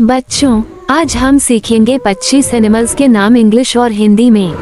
बच्चों, आज हम सीखेंगे 25 एनिमल्स के नाम इंग्लिश और हिंदी में।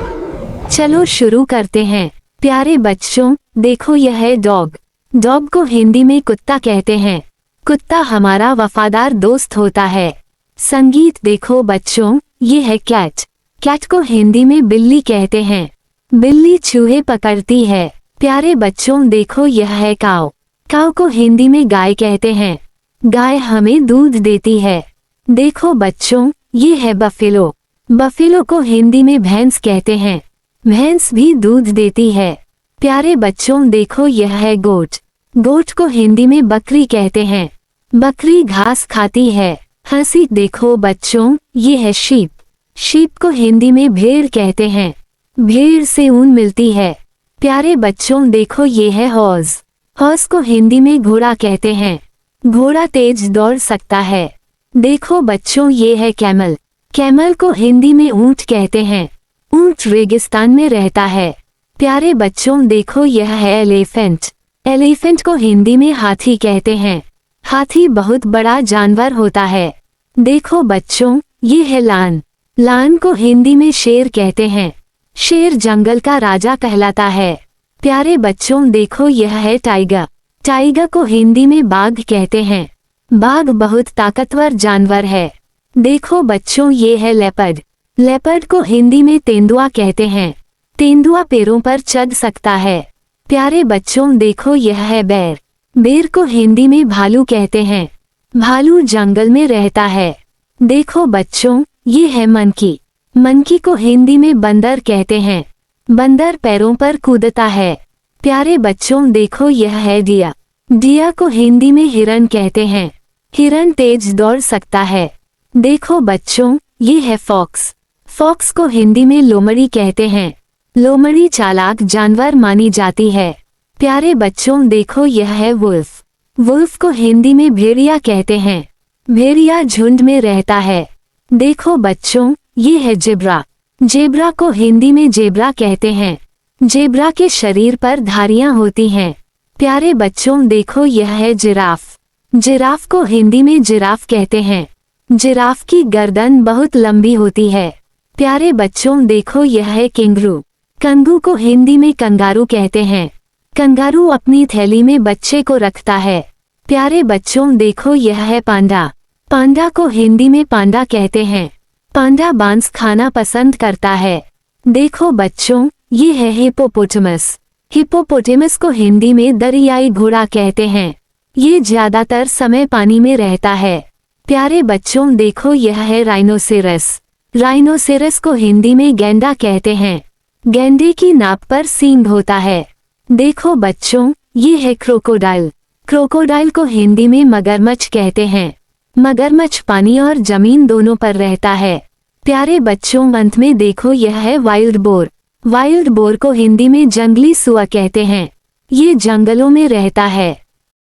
चलो शुरू करते हैं। प्यारे बच्चों, देखो यह है डॉग। डॉग को हिंदी में कुत्ता कहते हैं। कुत्ता हमारा वफादार दोस्त होता है। संगीत देखो बच्चों, ये है कैट। कैट को हिंदी में बिल्ली कहते हैं। बिल्ली चूहे पकड़ती है। प्यारे बच्चों देखो यह है काऊ। काऊ को हिंदी में गाय कहते हैं। गाय हमें दूध देती है। देखो बच्चों, ये है बफेलो। बफेलो को हिंदी में भैंस कहते हैं। भैंस भी दूध देती है। प्यारे बच्चों देखो यह है गोट। गोट को हिंदी में बकरी कहते हैं। बकरी घास खाती है। हंसी देखो बच्चों, ये है शीप। शीप को हिंदी में भेड़ कहते हैं। भेड़ से ऊन मिलती है। प्यारे बच्चों देखो ये है हॉर्स। हॉर्स को हिंदी में घोड़ा कहते हैं। घोड़ा तेज दौड़ सकता है। देखो बच्चों, ये है कैमल। कैमल को हिंदी में ऊंट कहते हैं। ऊंट रेगिस्तान में रहता है। प्यारे बच्चों देखो यह है एलिफेंट। एलिफेंट को हिंदी में हाथी कहते हैं। हाथी बहुत बड़ा जानवर होता है। देखो बच्चों, ये है लान। लान को हिंदी में शेर कहते हैं। शेर जंगल का राजा कहलाता है। प्यारे बच्चों देखो यह है टाइगर। टाइगर को हिंदी में बाघ कहते हैं। बाघ बहुत ताकतवर जानवर है। देखो बच्चों, ये है लेपर्ड। लेपर्ड को हिंदी में तेंदुआ कहते हैं। तेंदुआ पैरों पर चढ़ सकता है। प्यारे बच्चों देखो यह है बेर। बेर को हिंदी में भालू कहते हैं। भालू जंगल में रहता है। देखो बच्चों, ये है मंकी। मंकी को हिंदी में बंदर कहते हैं। बंदर पैरों पर कूदता है। प्यारे बच्चों देखो यह है डिया। डिया को हिंदी में हिरन कहते हैं। हिरन तेज दौड़ सकता है। देखो बच्चों, ये है फॉक्स। फॉक्स को हिंदी में लोमड़ी कहते हैं। लोमड़ी चालाक जानवर मानी जाती है। प्यारे बच्चों देखो यह है वुल्फ। वुल्फ को हिंदी में भेड़िया कहते हैं। भेड़िया झुंड में रहता है। देखो बच्चों, ये है जेब्रा। जेब्रा को हिंदी में जेब्रा कहते हैं। जेब्रा के शरीर पर धारियां होती हैं। प्यारे बच्चों देखो यह है जिराफ। जिराफ को हिंदी में जिराफ कहते हैं। जिराफ की गर्दन बहुत लंबी होती है। प्यारे बच्चों देखो यह है कैंगरू। कंगू को हिंदी में कंगारू कहते हैं। कंगारू अपनी थैली में बच्चे को रखता है। प्यारे बच्चों देखो यह है पांडा। पांडा को हिंदी में पांडा कहते हैं। पांडा मांस खाना पसंद करता है। देखो बच्चों, ये है हिप्पोपोटामस। हिप्पोपोटामस को हिंदी में दरियाई घोड़ा कहते हैं। ये ज्यादातर समय पानी में रहता है। प्यारे बच्चों देखो यह है राइनोसेरस। राइनोसेरस को हिंदी में गैंडा कहते हैं। गैंडे की नाक पर सींग होता है। देखो बच्चों, ये है क्रोकोडाइल। क्रोकोडाइल को हिंदी में मगरमच्छ कहते हैं। मगरमच्छ पानी और जमीन दोनों पर रहता है। प्यारे बच्चों, अंत में देखो यह है वाइल्ड बोर। वाइल्ड बोर को हिंदी में जंगली सुअर कहते हैं। ये जंगलों में रहता है।